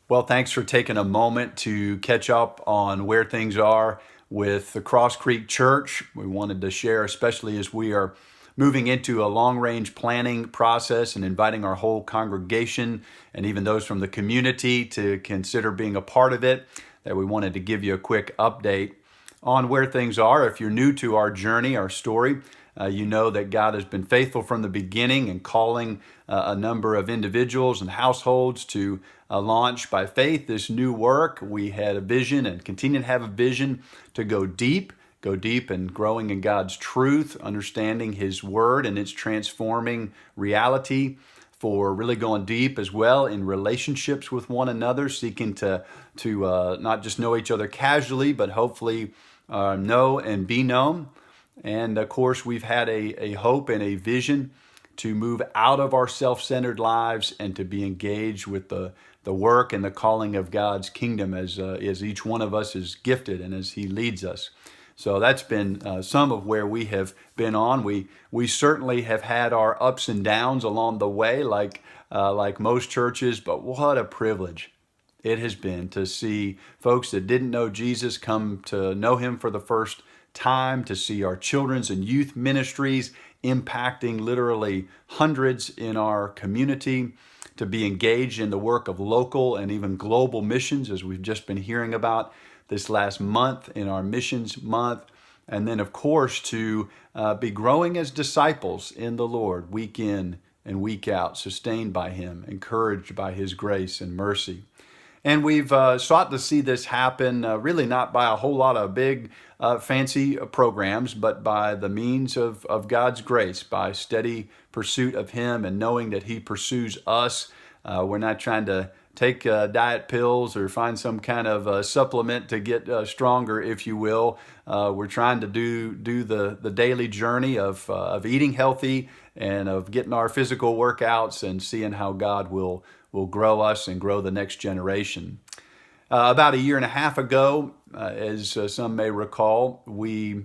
Well, thanks for taking a moment to catch up on where things are with the Cross Creek Church. We wanted to share, especially as we are moving into a long range planning process and inviting our whole congregation and even those from the community to consider being a part of it, that we wanted to give you a quick update on where things are. If you're new to our journey, our story, you know that God has been faithful from the beginning and calling a number of individuals and households to launch by faith this new work. We had a vision and continue to have a vision to go deep and growing in God's truth, understanding His Word and its transforming reality, for really going deep as well in relationships with one another, seeking to not just know each other casually, but hopefully know and be known. And of course, we've had a hope and a vision to move out of our self-centered lives and to be engaged with the work and the calling of God's kingdom as each one of us is gifted and as He leads us. So that's been some of where we have been on. We certainly have had our ups and downs along the way, like most churches. But what a privilege it has been to see folks that didn't know Jesus come to know Him for the first time, to see our children's and youth ministries impacting literally hundreds in our community, to be engaged in the work of local and even global missions, as we've just been hearing about this last month in our missions month. And then, of course, to be growing as disciples in the Lord week in and week out, sustained by Him, encouraged by His grace and mercy. And we've sought to see this happen really not by a whole lot of big fancy programs, but by the means of God's grace, by steady pursuit of Him and knowing that He pursues us. We're not trying to take diet pills or find some kind of supplement to get stronger, if you will. We're trying to do the daily journey of eating healthy and of getting our physical workouts and seeing how God will grow us and grow the next generation. About a year and a half ago, as some may recall, we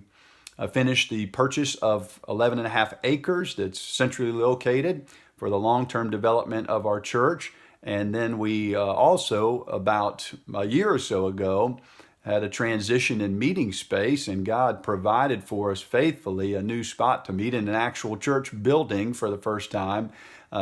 finished the purchase of 11 and a half acres that's centrally located for the long-term development of our church. And then we also, about a year or so ago, had a transition in meeting space, and God provided for us faithfully a new spot to meet in an actual church building for the first time,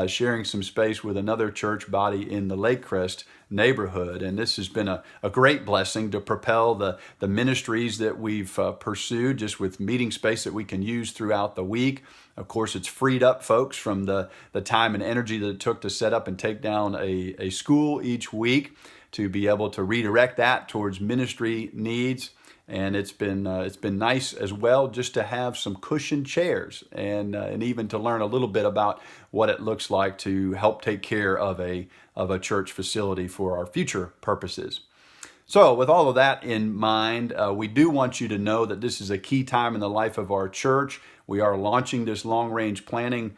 sharing some space with another church body in the Lakecrest neighborhood. And this has been a great blessing to propel the ministries that we've pursued, just with meeting space that we can use throughout the week. Of course, it's freed up folks from the time and energy that it took to set up and take down a school each week, to be able to redirect that towards ministry needs. And it's been nice as well just to have some cushioned chairs and even to learn a little bit about what it looks like to help take care of a church facility for our future purposes. So with all of that in mind, we do want you to know that this is a key time in the life of our church. We are launching this long-range planning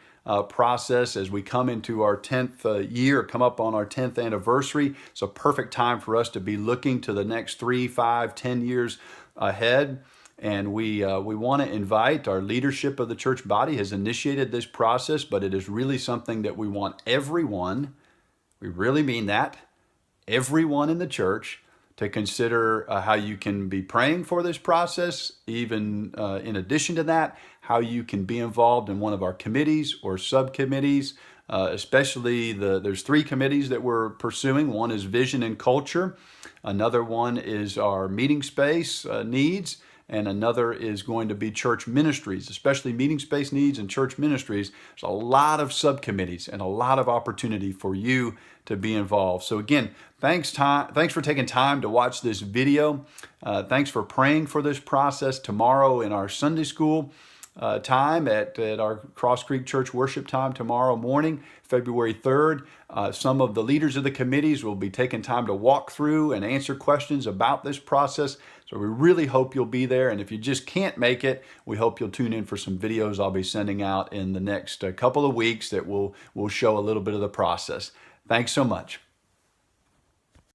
process as we come into our 10th year, come up on our 10th anniversary. It's a perfect time for us to be looking to the next 3, 5, 10 years ahead. And we want to invite our leadership of the church body has initiated this process, but it is really something that we want everyone, we really mean that, everyone in the church to consider how you can be praying for this process. Even in addition to that, how you can be involved in one of our committees or subcommittees, especially there's 3 committees that we're pursuing. One is vision and culture. Another one is our meeting space needs. And another is going to be church ministries, especially meeting space needs and church ministries. There's a lot of subcommittees and a lot of opportunity for you to be involved. So again, thanks for taking time to watch this video. Thanks for praying for this process. Tomorrow in our Sunday school time at our Cross Creek Church worship time tomorrow morning, February 3rd. Some of the leaders of the committees will be taking time to walk through and answer questions about this process. So we really hope you'll be there. And if you just can't make it, we hope you'll tune in for some videos I'll be sending out in the next couple of weeks that will show a little bit of the process. Thanks so much.